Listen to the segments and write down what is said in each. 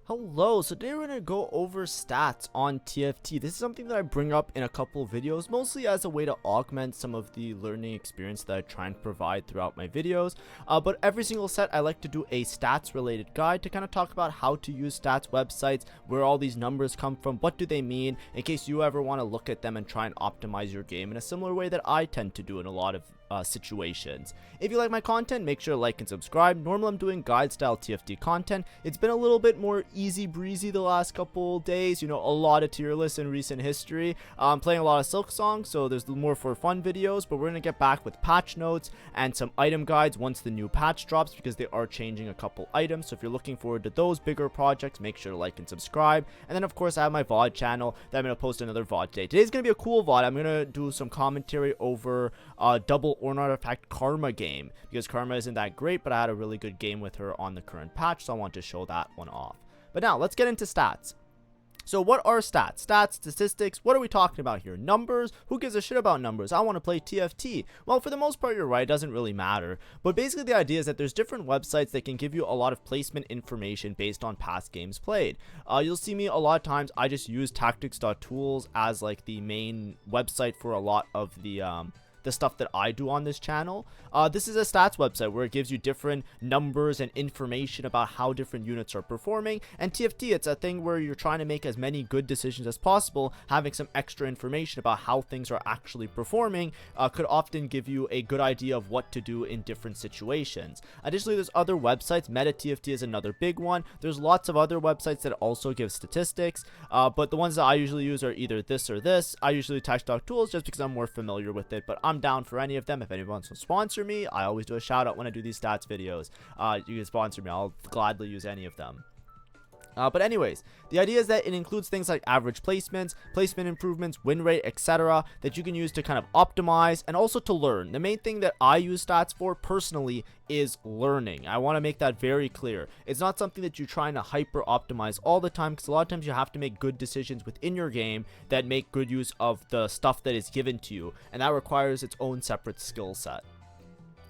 Hello, so today we're going to go over stats on TFT. This is something that I bring up in a couple of videos, mostly as a way to augment some of the learning experience that I try and provide throughout my videos. But every single set, I like to do a stats related guide to kind of talk about how to use stats websites, where all these numbers come from, what do they mean, in case you ever want to look at them and try and optimize your game in a similar way that I tend to do in a lot of situations. If you like my content, make sure to like and subscribe. Normally I'm doing guide style TFT content. It's been a little bit more easy breezy the last couple days, a lot of tier lists in recent history. I'm playing a lot of Silk Song, so there's more for fun videos, but we're gonna get back with patch notes and some item guides once the new patch drops, because they are changing a couple items. So if you're looking forward to those bigger projects, make sure to like and subscribe. And then of course I have my VOD channel that I'm gonna post another VOD today. Today's gonna be a cool VOD. I'm gonna do some commentary over double or not effect Karma game, because Karma isn't that great, but I had a really good game with her on the current patch, so I want to show that one off. But now let's get into stats. So what are stats? Stats, statistics, what are we talking about here? Numbers? Who gives a shit about numbers? I want to play TFT. Well, for the most part, you're right. It doesn't really matter. But basically, the idea is that there's different websites that can give you a lot of placement information based on past games played. You'll see me a lot of times, I just use tactics.tools as like the main website for a lot of the stuff that I do on this channel. This is a stats website where it gives you different numbers and information about how different units are performing. And TFT, it's a thing where you're trying to make as many good decisions as possible. Having some extra information about how things are actually performing could often give you a good idea of what to do in different situations. Additionally, there's other websites. Meta TFT is another big one. There's lots of other websites that also give statistics, but the ones that I usually use are either this or this. I usually tools just because I'm more familiar with it, but I'm down for any of them. If anyone wants to sponsor me, I always do a shout out when I do these stats videos. You can sponsor me, I'll gladly use any of them. But anyways, the idea is that it includes things like average placements, placement improvements, win rate, etc. that you can use to kind of optimize and also to learn. The main thing that I use stats for personally is learning. I want to make that very clear. It's not something that you're trying to hyper optimize all the time, because a lot of times you have to make good decisions within your game that make good use of the stuff that is given to you, and that requires its own separate skill set.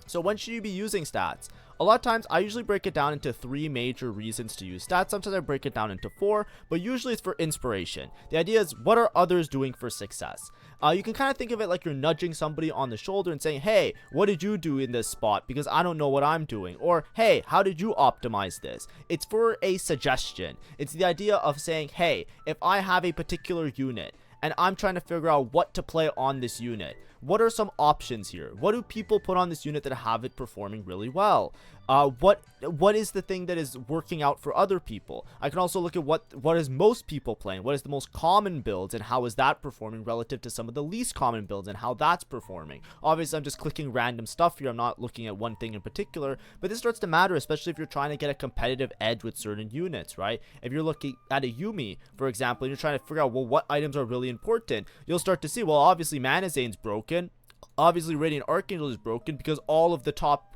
So when should you be using stats? A lot of times I usually break it down into 3 major reasons to use stats. Sometimes I break it down into 4, but usually it's for inspiration. The idea is, what are others doing for success? You can kind of think of it like you're nudging somebody on the shoulder and saying, hey, what did you do in this spot, because I don't know what I'm doing? Or, hey, how did you optimize this? It's for a suggestion. It's the idea of saying, hey, if I have a particular unit and I'm trying to figure out what to play on this unit, what are some options here? What do people put on this unit that have it performing really well? What is the thing that is working out for other people? I can also look at what is most people playing, what is the most common builds, and how is that performing relative to some of the least common builds, and how that's performing. Obviously, I'm just clicking random stuff here. I'm not looking at one thing in particular, but this starts to matter, especially if you're trying to get a competitive edge with certain units, right? If you're looking at a Yumi, for example, and you're trying to figure out, well, what items are really important, you'll start to see, well, obviously Manazane's broken. Obviously Radiant Archangel is broken, because all of the top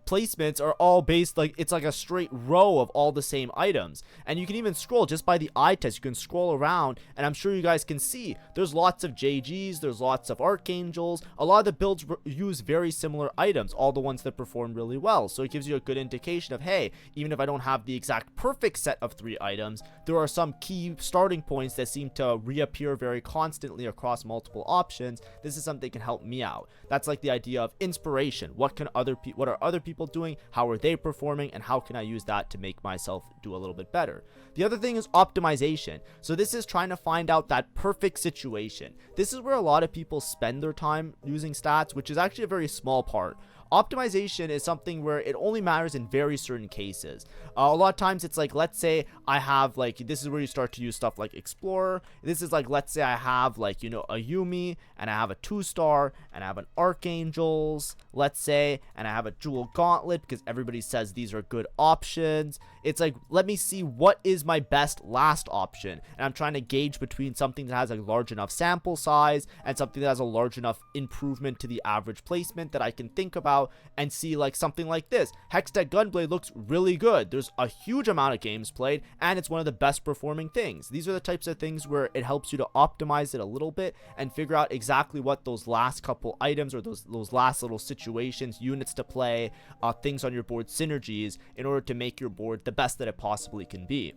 placements are all based, like, it's like a straight row of all the same items. And you can even scroll just by the eye test. You can scroll around, and I'm sure you guys can see there's lots of JGs, there's lots of Archangels. A lot of the builds use very similar items, all the ones that perform really well. So it gives you a good indication of, hey, even if I don't have the exact perfect set of 3 items, there are some key starting points that seem to reappear very constantly across multiple options. This is something that can help me out. That's like the idea of inspiration. What are other people doing? How are they performing? And how can I use that to make myself do a little bit better? The other thing is optimization. So this is trying to find out that perfect situation. This is where a lot of people spend their time using stats, which is actually a very small part. Optimization is something where it only matters in very certain cases. A lot of times it's like, let's say I have, like, this is where you start to use stuff like Explorer. This is like, let's say I have, like, a Yumi, and I have a 2-star, and I have an Archangels, let's say, and I have a Jewel Gauntlet, because everybody says these are good options. It's like, let me see what is my best last option, and I'm trying to gauge between something that has a large enough sample size and something that has a large enough improvement to the average placement that I can think about out and see like something like this. Hextech Gunblade looks really good. There's a huge amount of games played, and it's one of the best performing things. These are the types of things where it helps you to optimize it a little bit and figure out exactly what those last couple items or those last little situations, units to play, things on your board, synergies, in order to make your board the best that it possibly can be.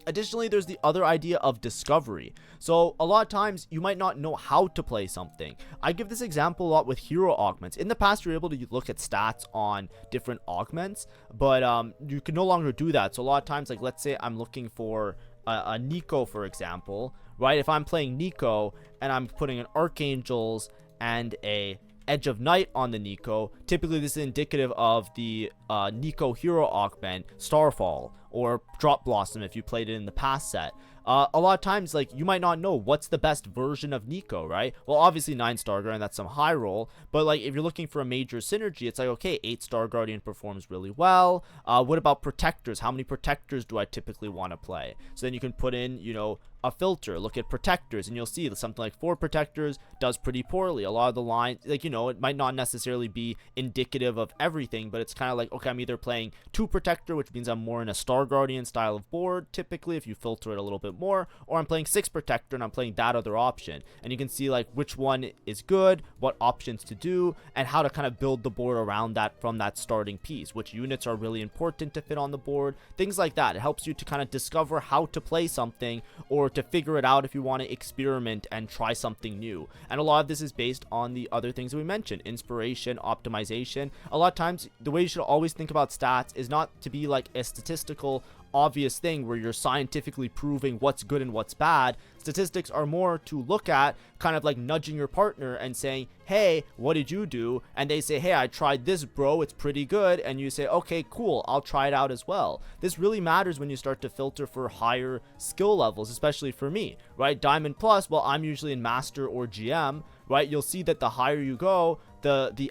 Additionally, there's the other idea of discovery. So a lot of times you might not know how to play something. I give this example a lot with hero augments. In the past, you're able to look at stats on different augments, but you can no longer do that. So a lot of times, like let's say I'm looking for a Nico, for example, right? If I'm playing Nico and I'm putting an Archangels and a Edge of Night on the Nico, typically this is indicative of the Nico hero augment Starfall or Drop Blossom if you played it in the past set. A lot of times, like, you might not know what's the best version of Nico, right? Well, obviously 9-star Guardian, that's some high roll, but like if you're looking for a major synergy, it's like, okay, 8-star Guardian performs really well. What about protectors? How many protectors do I typically want to play? So then you can put in, you know, a filter, look at protectors, and you'll see that something like 4 protectors does pretty poorly. A lot of the lines, like, you know, it might not necessarily be indicative of everything, but it's kind of like, okay, I'm either playing 2 protector, which means I'm more in a Star Guardian style of board, typically, if you filter it a little bit more, or I'm playing 6 protector and I'm playing that other option. And you can see like which one is good, what options to do, and how to kind of build the board around that from that starting piece, which units are really important to fit on the board, things like that. It helps you to kind of discover how to play something, or to figure it out if you want to experiment and try something new. And a lot of this is based on the other things that we mentioned: inspiration, optimization. A lot of times the way you should always think about stats is not to be like a statistical obvious thing where you're scientifically proving what's good and what's bad. Statistics are more to look at, kind of like nudging your partner and saying, hey, what did you do? And they say, hey, I tried this, bro, it's pretty good. And you say, okay, cool, I'll try it out as well. This really matters when you start to filter for higher skill levels, especially for me, right? Diamond Plus, well, I'm usually in Master or GM, right? You'll see that the higher you go, the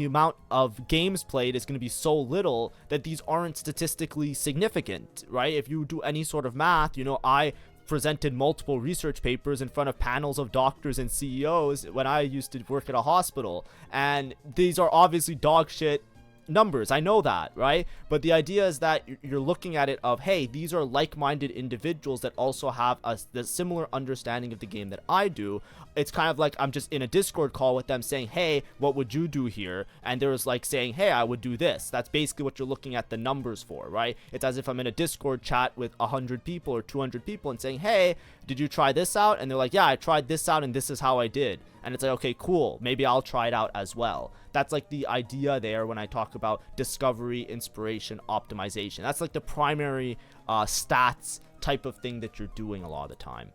amount of games played is going to be so little that these aren't statistically significant, right? If you do any sort of math, you know, I presented multiple research papers in front of panels of doctors and CEOs when I used to work at a hospital, and these are obviously dog shit numbers. I know that, right? But the idea is that you're looking at it of, hey, these are like-minded individuals that also have the similar understanding of the game that I do. It's kind of like I'm just in a Discord call with them saying, hey, what would you do here? And there's like saying, hey, I would do this. That's basically what you're looking at the numbers for, right? It's as if I'm in a Discord chat with 100 people or 200 people and saying, hey, did you try this out? And they're like, yeah, I tried this out and this is how I did. And it's like, okay, cool, maybe I'll try it out as well. That's like the idea there when I talk about discovery, inspiration, optimization. That's like the primary stats type of thing that you're doing a lot of the time.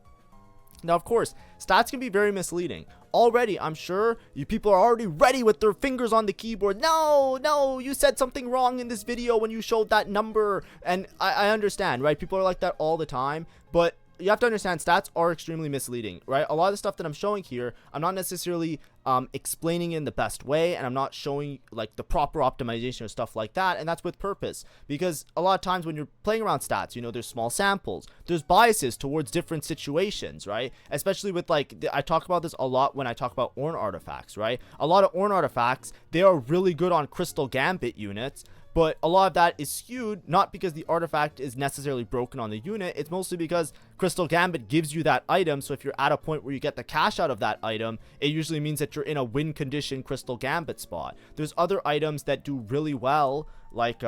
Now, of course, stats can be very misleading. Already, I'm sure you people are already ready with their fingers on the keyboard. No, you said something wrong in this video when you showed that number. And I understand, right? People are like that all the time, but you have to understand stats are extremely misleading, right? A lot of the stuff that I'm showing here, I'm not necessarily explaining in the best way, and I'm not showing like the proper optimization or stuff like that, and that's with purpose, because a lot of times when you're playing around stats, you know, there's small samples, there's biases towards different situations, right? Especially with like, I talk about this a lot when I talk about Ornn artifacts, right? A lot of Ornn artifacts, they are really good on Crystal Gambit units, but a lot of that is skewed, not because the artifact is necessarily broken on the unit. It's mostly because Crystal Gambit gives you that item. So if you're at a point where you get the cash out of that item, it usually means that you're in a win condition Crystal Gambit spot. There's other items that do really well, like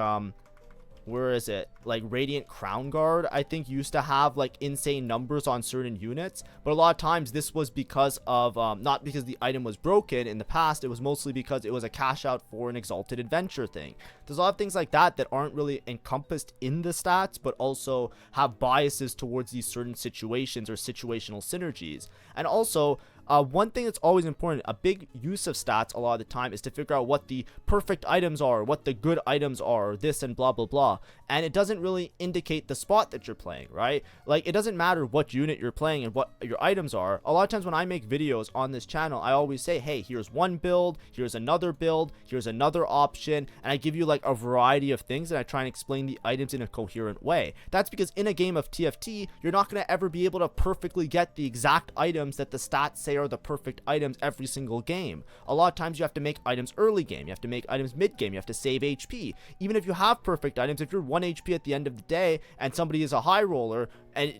where is it, like Radiant Crown Guard, I think, used to have like insane numbers on certain units, but a lot of times this was because of not because the item was broken in the past. It was mostly because it was a cash out for an Exalted Adventure thing. There's a lot of things like that that aren't really encompassed in the stats, but also have biases towards these certain situations or situational synergies. And also, one thing that's always important, a big use of stats a lot of the time, is to figure out what the perfect items are, what the good items are, this and blah blah blah. And it doesn't really indicate the spot that you're playing, right? Like, it doesn't matter what unit you're playing and what your items are. A lot of times when I make videos on this channel, I always say, hey, here's one build, here's another build, here's another option, and I give you like a variety of things, and I try and explain the items in a coherent way. That's because in a game of TFT, you're not going to ever be able to perfectly get the exact items that the stats say are the perfect items every single game. A lot of times you have to make items early game, you have to make items mid game, you have to save HP. Even if you have perfect items, if you're 1 HP at the end of the day and somebody is a high roller and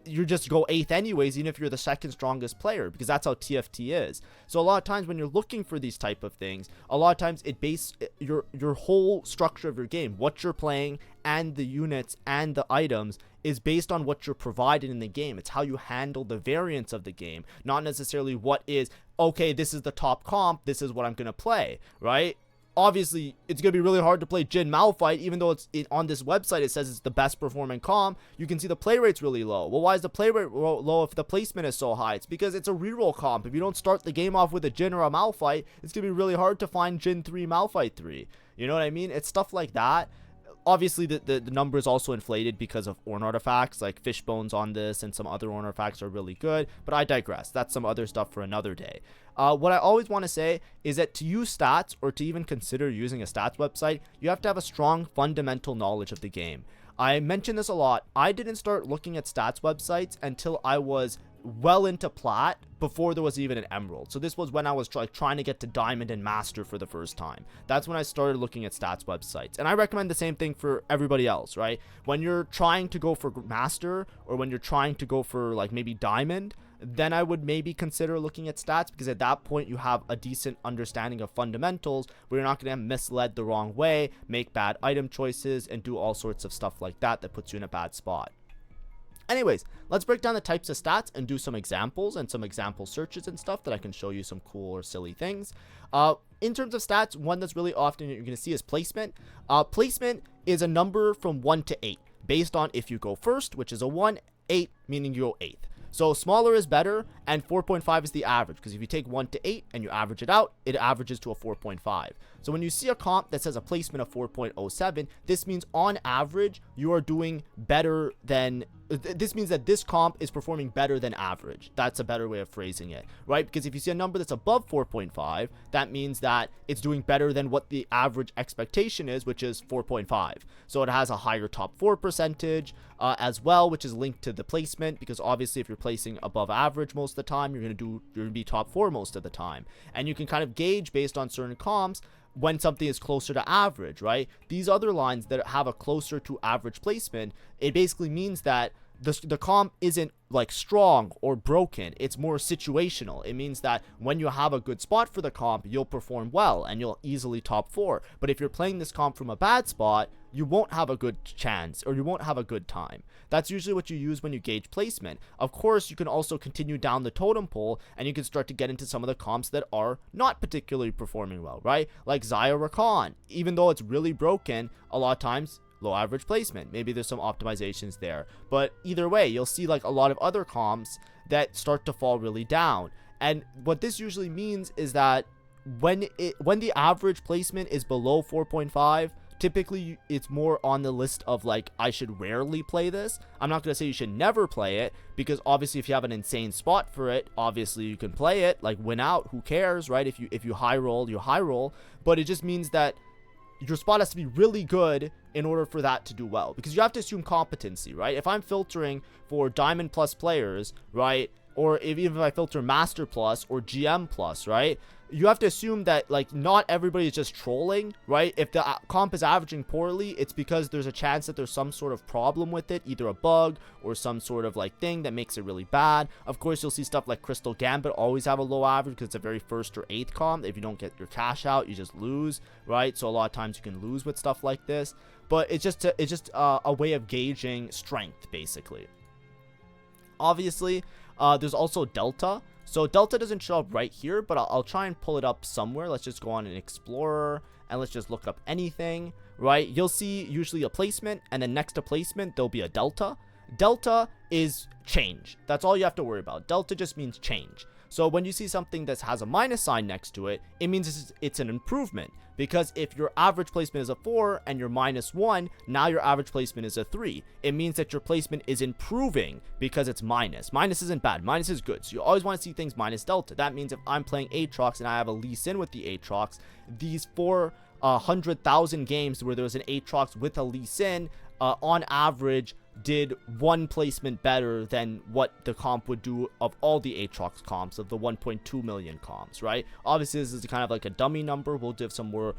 you just go 8th anyways, even if you're the second strongest player, because that's how TFT is. So a lot of times when you're looking for these type of things, a lot of times it base your whole structure of your game, what you're playing and the units and the items is based on what you're provided in the game. It's how you handle the variance of the game, not necessarily what is, okay, this is the top comp, this is what I'm gonna play, right? Obviously, it's going to be really hard to play Jin Malphite, even though on this website it says it's the best performing comp. You can see the play rate's really low. Well, why is the play rate low if the placement is so high? It's because it's a reroll comp. If you don't start the game off with a Jin or a Malphite, it's going to be really hard to find Jin 3, Malphite 3. You know what I mean? It's stuff like that. Obviously, the number is also inflated because of Ornn artifacts, like Fishbones on this and some other Ornn artifacts are really good, but I digress. That's some other stuff for another day. What I always want to say is that to use stats or to even consider using a stats website, you have to have a strong fundamental knowledge of the game. I mention this a lot. I didn't start looking at stats websites until I was well into plat, before there was even an emerald. So this was when I was trying to get to diamond and master for the first time. That's when I started looking at stats websites, and I recommend the same thing for everybody else, right? When you're trying to go for master, or when you're trying to go for like maybe diamond, then I would maybe consider looking at stats, because at that point you have a decent understanding of fundamentals where you're not going to misled the wrong way, make bad item choices, and do all sorts of stuff like that that puts you in a bad spot. Anyways, let's break down the types of stats and do some examples and some example searches and stuff that I can show you some cool or silly things. In terms of stats, one that's really often you're going to see is placement. Placement is a number from 1 to 8 based on if you go first, which is a 1, 8 meaning you go 8th. So smaller is better, and 4.5 is the average, because if you take 1 to 8 and you average it out, it averages to a 4.5. So when you see a comp that says a placement of 4.07, this means on average you are doing better than, this means that this comp is performing better than average. That's a better way of phrasing it, right? Because if you see a number that's above 4.5, that means that it's doing better than what the average expectation is, which is 4.5. So it has a higher top 4 percentage as well, which is linked to the placement, because obviously if you're placing above average most of the time, you're going to be top 4 most of the time. And you can kind of gauge based on certain comps when something is closer to average, right? These other lines that have a closer to average placement, it basically means that the comp isn't like strong or broken. It's more situational. It means that when you have a good spot for the comp, you'll perform well and you'll easily top 4. But if you're playing this comp from a bad spot, you won't have a good chance, or you won't have a good time. That's usually what you use when you gauge placement. Of course, you can also continue down the totem pole and you can start to get into some of the comps that are not particularly performing well, right? Like Zaya Rakan. Even though it's really broken, a lot of times low average placement. Maybe there's some optimizations there, but either way, you'll see like a lot of other comps that start to fall really down. And what this usually means is that when the average placement is below 4.5, typically it's more on the list of like, I should rarely play this. I'm not going to say you should never play it, because obviously if you have an insane spot for it, obviously you can play it, like win out, who cares, right? If you high roll, you high roll. But it just means that your spot has to be really good in order for that to do well, because you have to assume competency, right? If I'm filtering for diamond plus players, right, or even if I filter master plus or GM plus, right, you have to assume that like not everybody is just trolling, right? If the comp is averaging poorly, it's because there's a chance that there's some sort of problem with it, either a bug or some sort of like thing that makes it really bad. Of course, you'll see stuff like Crystal Gambit always have a low average because it's a very first or 8th comp. If you don't get your cash out, you just lose, right? So a lot of times you can lose with stuff like this, but it's just a way of gauging strength, basically. Obviously, there's also Delta. So Delta doesn't show up right here, but I'll try and pull it up somewhere. Let's just go on an Explorer and let's just look up anything, right? You'll see usually a placement, and then next to placement, there'll be a Delta. Delta is change. That's all you have to worry about. Delta just means change. So when you see something that has a minus sign next to it, it means it's an improvement. Because if your average placement is a 4 and you're -1, now your average placement is a 3. It means that your placement is improving because it's minus. Minus isn't bad. Minus is good. So you always want to see things minus delta. That means if I'm playing Aatrox and I have a Lee Sin with the Aatrox, these 400,000 games where there's an Aatrox with a Lee Sin, on average, did one placement better than what the comp would do of all the Aatrox comps, of the 1.2 million comps, right? Obviously, this is kind of like a dummy number. We'll give some more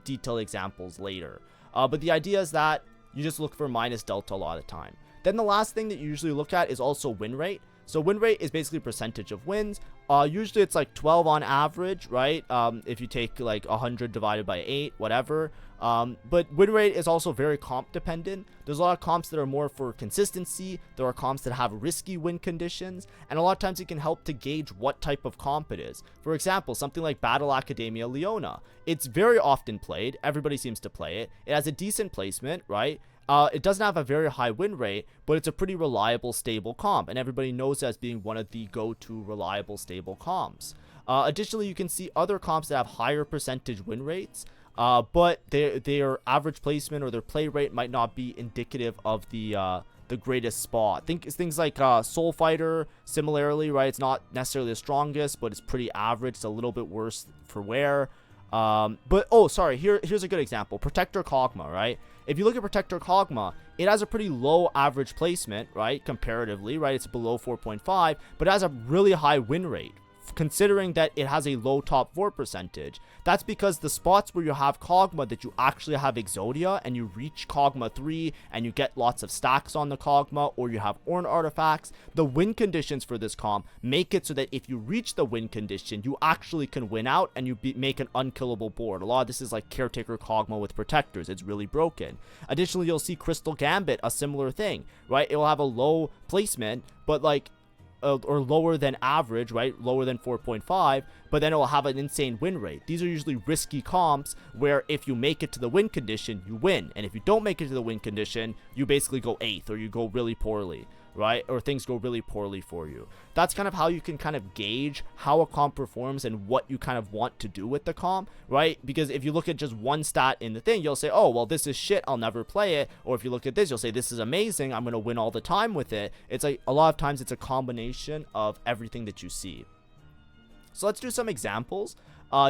detailed examples later. But the idea is that you just look for minus delta a lot of the time. Then the last thing that you usually look at is also win rate. So win rate is basically percentage of wins. Usually it's like 12 on average, right? If you take like 100 divided by 8, whatever. But win rate is also very comp dependent. There's a lot of comps that are more for consistency. There are comps that have risky win conditions. And a lot of times it can help to gauge what type of comp it is. For example, something like Battle Academia Leona. It's very often played. Everybody seems to play it. It has a decent placement, right? It doesn't have a very high win rate, but it's a pretty reliable, stable comp, and everybody knows it as being one of the go-to reliable, stable comps. Additionally, you can see other comps that have higher percentage win rates, but their average placement or their play rate might not be indicative of the greatest spot. Think things like Soul Fighter, similarly, right? It's not necessarily the strongest, but it's pretty average. It's a little bit worse for wear. Here's a good example. Protector Kog'Maw, right? If you look at Protector Kog'Maw, it has a pretty low average placement, right? Comparatively, right? It's below 4.5, but it has a really high win rate, considering that it has a low top 4 percentage. That's because the spots where you have Kog'Maw that you actually have Exodia and you reach Kog'Maw 3 and you get lots of stacks on the Kog'Maw, or you have Ornn artifacts, the win conditions for this comp make it so that if you reach the win condition, you actually can win out and you make an unkillable board. A lot of this is like Caretaker Kog'Maw with Protectors. It's really broken. Additionally, you'll see Crystal Gambit, a similar thing, right? It will have a low placement, but like or lower than average, right? Lower than 4.5, but then it will have an insane win rate. These are usually risky comps where if you make it to the win condition, you win. And if you don't make it to the win condition, you basically go 8th or you go really poorly, right? Or things go really poorly for you. That's kind of how you can kind of gauge how a comp performs and what you kind of want to do with the comp, right? Because if you look at just one stat in the thing, you'll say, oh, well, this is shit, I'll never play it. Or if you look at this, you'll say, this is amazing, I'm going to win all the time with it. It's like a lot of times it's a combination of everything that you see. So let's do some examples.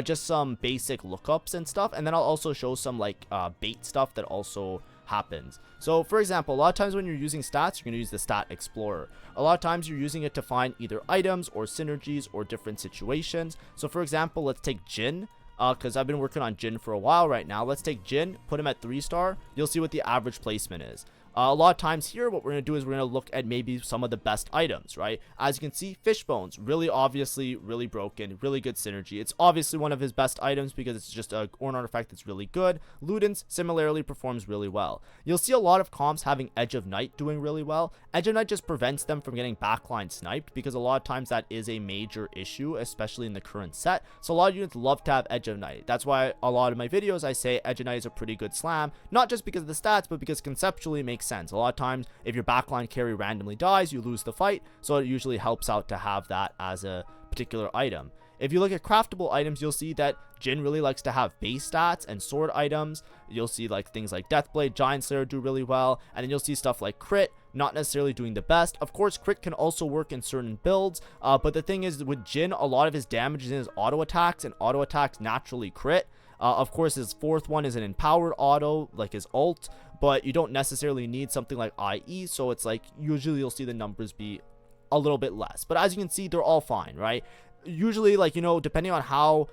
Just some basic lookups and stuff, and then I'll also show some like bait stuff that also happens. So for example, a lot of times when you're using stats, you're going to use the Stat Explorer. A lot of times you're using it to find either items or synergies or different situations. So for example, let's take Jhin, because I've been working on Jhin for a while right now. Let's take Jhin, put him at 3-star. You'll see what the average placement is. A lot of times here, what we're going to do is we're going to look at maybe some of the best items, right? As you can see, Fishbones, really obviously, really broken, really good synergy. It's obviously one of his best items because it's just a Ornn artifact that's really good. Ludens similarly performs really well. You'll see a lot of comps having Edge of Night doing really well. Edge of Night just prevents them from getting backline sniped because a lot of times that is a major issue, especially in the current set. So a lot of units love to have Edge of Night. That's why a lot of my videos I say Edge of Night is a pretty good slam, not just because of the stats, but because conceptually it makes sense. A lot of times if your backline carry randomly dies, you lose the fight, so it usually helps out to have that as a particular item. If you look at craftable items, you'll see that Jhin really likes to have base stats and sword items. You'll see like things like Deathblade, Giant Slayer do really well, and then you'll see stuff like Crit not necessarily doing the best. Of course, Crit can also work in certain builds, but the thing is with Jhin, a lot of his damage is in his auto attacks, and auto attacks naturally crit. Of course, his fourth one is an empowered auto, like his ult, but you don't necessarily need something like IE, so it's like usually you'll see the numbers be a little bit less. But as you can see, they're all fine, right? Usually, like, you know, depending on how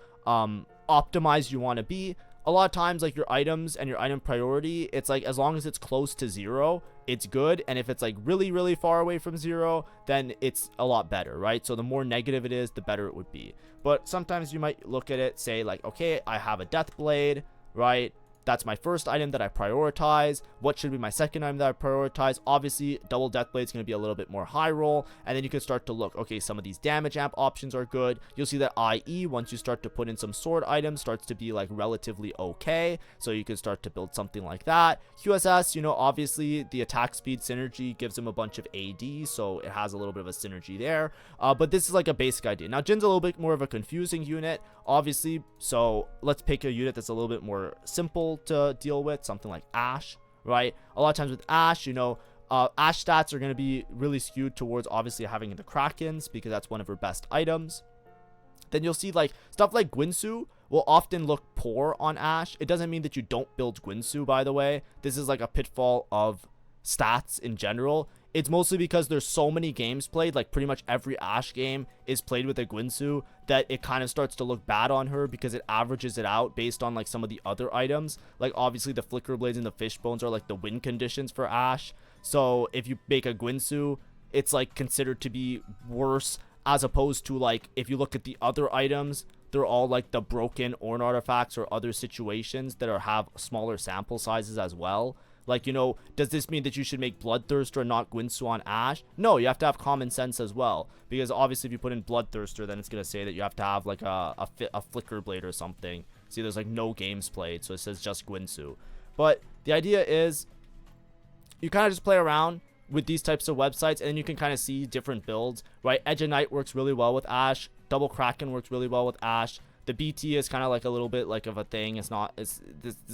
optimized you want to be, a lot of times, like, your items and your item priority, it's like as long as it's close to 0, it's good. And if it's like really, really far away from 0, then it's a lot better, right? So the more negative it is, the better it would be. But sometimes you might look at it, say like, okay, I have a Deathblade, right? That's my first item that I prioritize. What should be my second item that I prioritize? Obviously, double Deathblade is going to be a little bit more high roll. And then you can start to look, okay, some of these damage amp options are good. You'll see that IE, once you start to put in some sword items, starts to be like relatively okay. So you can start to build something like that. QSS, you know, obviously the attack speed synergy gives him a bunch of AD. So it has a little bit of a synergy there. But this is like a basic idea. Now, Jin's a little bit more of a confusing unit, obviously. So let's pick a unit that's a little bit more simple to deal with, something like Ashe, right? A lot of times with Ashe, you know, Ashe stats are going to be really skewed towards obviously having the Krakens because that's one of her best items. Then you'll see like stuff like Guinsoo will often look poor on Ashe. It doesn't mean that you don't build Guinsoo, by the way. This is like a pitfall of stats in general, it's mostly because there's so many games played, like pretty much every Ashe game is played with a Guinsoo, that it kind of starts to look bad on her because it averages it out based on like some of the other items. Like obviously the Flicker Blades and the Fish Bones are like the win conditions for Ashe. So if you make a Guinsoo, it's like considered to be worse, as opposed to like if you look at the other items, they're all like the broken Ornn artifacts or other situations that have smaller sample sizes as well. Like, you know, does this mean that you should make Bloodthirster and not Guinsoo on Ashe? No, you have to have common sense as well. Because obviously if you put in Bloodthirster, then it's going to say that you have to have like a Flicker Blade or something. See, there's like no games played, so it says just Guinsoo. But the idea is you kind of just play around with these types of websites, and then you can kind of see different builds, right? Edge of Night works really well with Ashe. Double Kraken works really well with Ashe. The BT is kind of like a little bit like of a thing. It's not,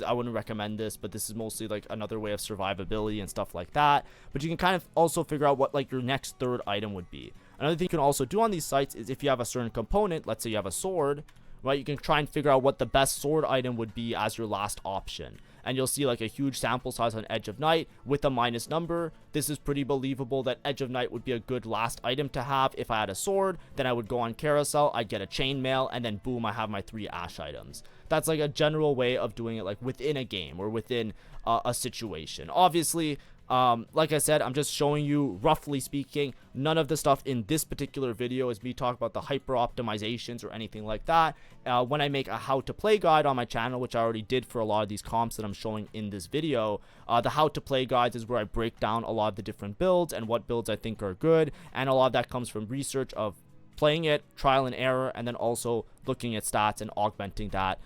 I wouldn't recommend this, but this is mostly like another way of survivability and stuff like that. But you can kind of also figure out what like your next third item would be. Another thing you can also do on these sites is if you have a certain component, let's say you have a sword, right? You can try and figure out what the best sword item would be as your last option. And you'll see like a huge sample size on Edge of Night with a minus number. This is pretty believable that Edge of Night would be a good last item to have. If I had a sword, then I would go on Carousel, I'd get a chainmail, and then boom, I have my 3 Ashe items. That's like a general way of doing it, like within a game or within a situation. Obviously, like I said, I'm just showing you, roughly speaking. None of the stuff in this particular video is me talking about the hyper optimizations or anything like that. When I make a how to play guide on my channel, which I already did for a lot of these comps that I'm showing in this video, the how to play guides is where I break down a lot of the different builds and what builds I think are good, and a lot of that comes from research of playing it, trial and error, and then also looking at stats and augmenting that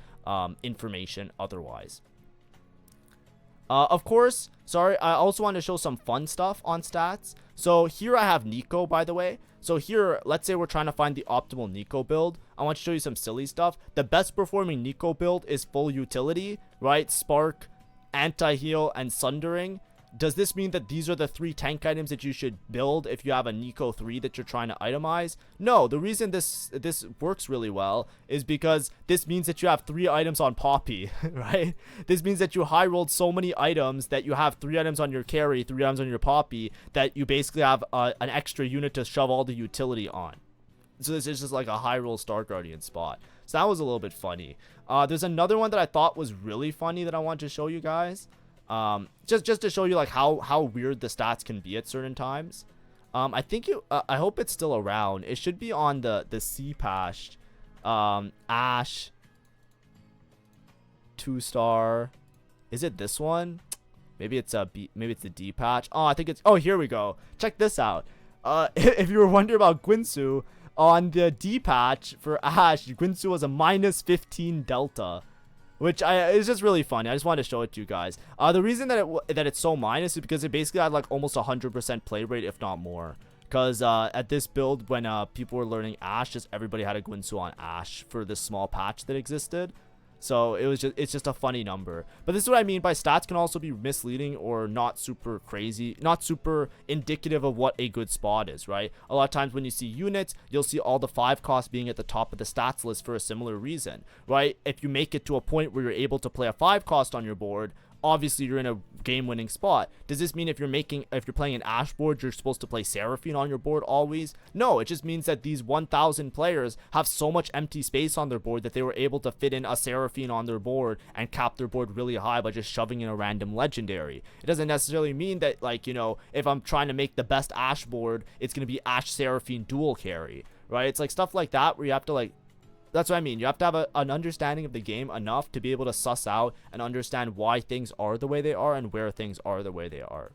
information otherwise. Of course, sorry, I also want to show some fun stuff on stats. So here I have Nico, by the way. So here, let's say we're trying to find the optimal Nico build. I want to show you some silly stuff. The best performing Nico build is full utility, right? Spark, anti-heal, and sundering. Does this mean that these are the 3 tank items that you should build if you have a Nico 3 that you're trying to itemize? No, the reason this works really well is because this means that you have 3 items on Poppy, right? This means that you high rolled so many items that you have 3 items on your carry, 3 items on your Poppy, that you basically have an extra unit to shove all the utility on. So this is just like a high roll Star Guardian spot. So that was a little bit funny. There's another one that I thought was really funny that I want to show you guys. Just to show you like how weird the stats can be at certain times. I think I hope it's still around. It should be on the C patch. Ashe 2-star. Is it this one? Maybe it's a B, maybe it's the D patch. Oh, I think it's, oh, here we go. Check this out. If you were wondering about Guinsoo, on the D patch for Ashe, Guinsoo was a -15 delta. Which is just really funny. I just wanted to show it to you guys. The reason that it's so minus is because it basically had like almost 100% play rate, if not more. Because at this build, when people were learning Ashe, just everybody had a Guinsoo on Ashe for this small patch that existed. So it's just a funny number. But this is what I mean by stats can also be misleading or not super crazy, not super indicative of what a good spot is, right? A lot of times when you see units, you'll see all the 5 costs being at the top of the stats list for a similar reason, right? If you make it to a point where you're able to play a 5 cost on your board, obviously you're in a game-winning spot. Does this mean if you're playing an Ashe board, you're supposed to play Seraphine on your board always? No, it just means that these 1,000 players have so much empty space on their board that they were able to fit in a Seraphine on their board and cap their board really high by just shoving in a random legendary. It doesn't necessarily mean that, like, you know, if I'm trying to make the best Ashe board, it's going to be Ashe Seraphine dual carry, right? It's like stuff like that where you have to, like, that's what I mean. You have to have an understanding of the game enough to be able to suss out and understand why things are the way they are and where things are the way they are.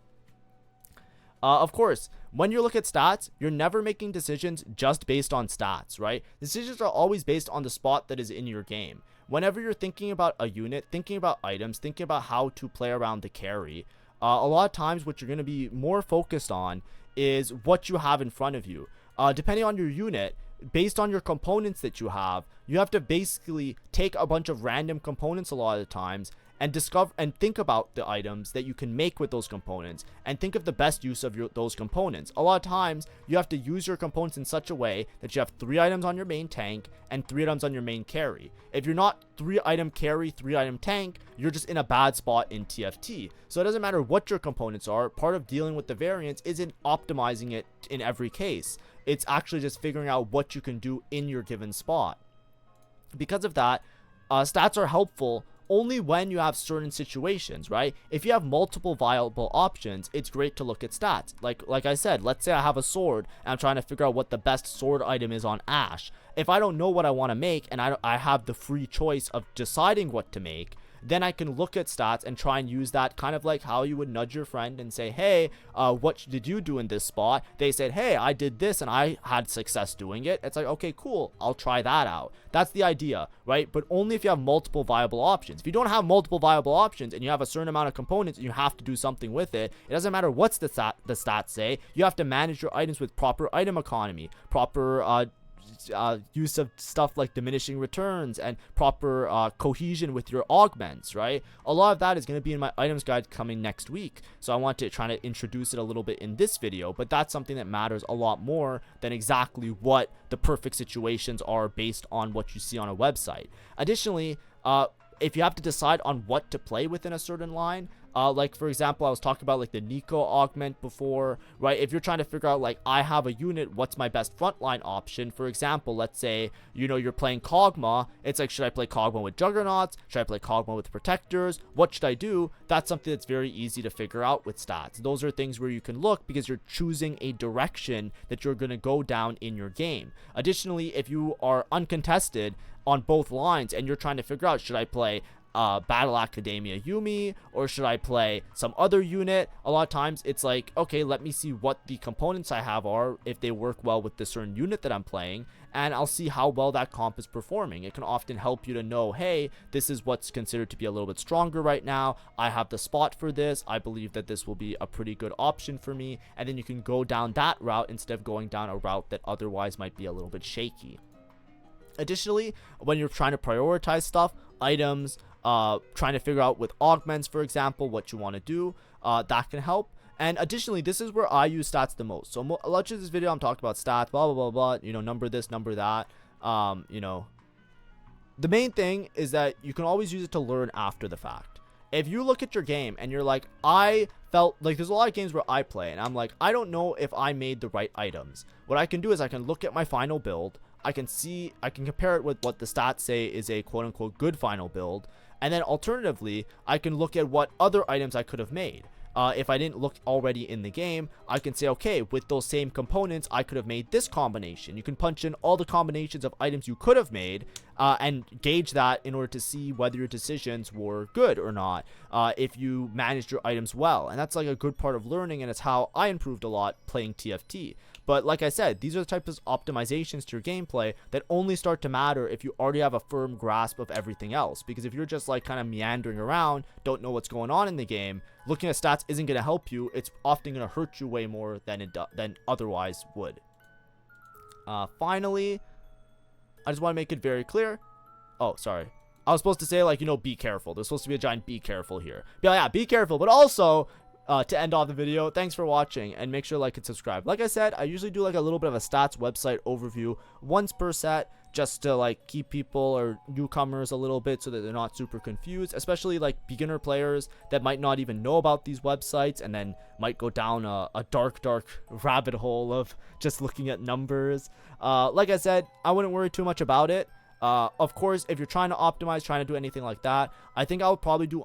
Of course, when you look at stats, you're never making decisions just based on stats, right? Decisions are always based on the spot that is in your game. Whenever you're thinking about a unit, thinking about items, thinking about how to play around the carry, a lot of times what you're going to be more focused on is what you have in front of you. Depending on your unit, based on your components that you have to basically take a bunch of random components a lot of the times and discover and think about the items that you can make with those components, and think of the best use of those components. A lot of times you have to use your components in such a way that you have 3 items on your main tank and 3 items on your main carry. If you're not 3 item carry, 3 item tank, you're just in a bad spot in TFT. So it doesn't matter what your components are. Part of dealing with the variance isn't optimizing it in every case. It's actually just figuring out what you can do in your given spot. Because of that, stats are helpful only when you have certain situations, right? If you have multiple viable options, it's great to look at stats. Like I said, let's say I have a sword and I'm trying to figure out what the best sword item is on Ashe. If I don't know what I want to make and I have the free choice of deciding what to make, then I can look at stats and try and use that, kind of like how you would nudge your friend and say, hey, what did you do in this spot? They said, hey, I did this and I had success doing it. It's like, okay, cool, I'll try that out. That's the idea, right? But only if you have multiple viable options. If you don't have multiple viable options and you have a certain amount of components and you have to do something with it, it doesn't matter what's the stats say. You have to manage your items with proper item economy, proper use of stuff like diminishing returns, and proper cohesion with your augments, right? A lot of that is going to be in my items guide coming next week, so I want to try to introduce it a little bit in this video, but that's something that matters a lot more than exactly what the perfect situations are based on what you see on a website. Additionally, if you have to decide on what to play within a certain line, like for example, I was talking about like the Nico augment before, right? If you're trying to figure out like, I have a unit, what's my best frontline option? For example, let's say, you know, you're playing Kog'Maw. It's like, should I play Kog'Maw with Juggernauts? Should I play Kog'Maw with Protectors? What should I do? That's something that's very easy to figure out with stats. Those are things where you can look because you're choosing a direction that you're going to go down in your game. Additionally, if you are uncontested on both lines and you're trying to figure out, should I play Battle Academia Yumi, or should I play some other unit? A lot of times it's like, okay, let me see what the components I have are, if they work well with the certain unit that I'm playing, and I'll see how well that comp is performing. It can often help you to know, hey, this is what's considered to be a little bit stronger right now. I have the spot for this. I believe that this will be a pretty good option for me, and then you can go down that route instead of going down a route that otherwise might be a little bit shaky. Additionally, when you're trying to prioritize stuff, items, trying to figure out with augments, for example, what you want to do, that can help. And additionally, this is where I use stats the most. So much of this video I'm talking about stats, blah blah blah blah, you know, number this, number that. You know, the main thing is that you can always use it to learn after the fact. If you look at your game and you're like, I felt like, there's a lot of games where I play and I'm like, I don't know if I made the right items. What I can do is I can look at my final build. I can compare it with what the stats say is a quote-unquote good final build, and then alternatively, I can look at what other items I could have made. If I didn't look already in the game, I can say, okay, with those same components, I could have made this combination. You can punch in all the combinations of items you could have made, and gauge that in order to see whether your decisions were good or not, if you managed your items well. And that's like a good part of learning, and it's how I improved a lot playing TFT. But like I said, these are the types of optimizations to your gameplay that only start to matter if you already have a firm grasp of everything else. Because if you're just like kind of meandering around, don't know what's going on in the game, looking at stats isn't going to help you. It's often going to hurt you way more than than otherwise would. Finally, I just want to make it very clear. Oh, sorry. I was supposed to say, like, you know, be careful. There's supposed to be a giant be careful here. But yeah, be careful. But also, to end off the video, thanks for watching, and make sure to like and subscribe. Like I said, I usually do like a little bit of a stats website overview once per set, just to like keep people or newcomers a little bit so that they're not super confused, especially like beginner players that might not even know about these websites and then might go down a dark rabbit hole of just looking at numbers. Like I said, I wouldn't worry too much about it. Of course, if you're trying to optimize, trying to do anything like that, I think I would probably do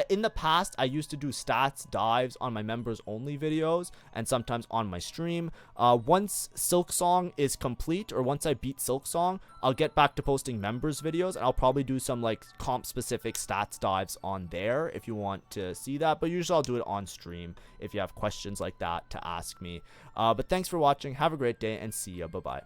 in the past, I used to do stats dives on my members only videos and sometimes on my stream. Once Silksong is complete, or once I beat Silksong, I'll get back to posting members videos, and I'll probably do some like comp specific stats dives on there if you want to see that. But usually I'll do it on stream if you have questions like that to ask me. But thanks for watching. Have a great day and see ya. Bye bye.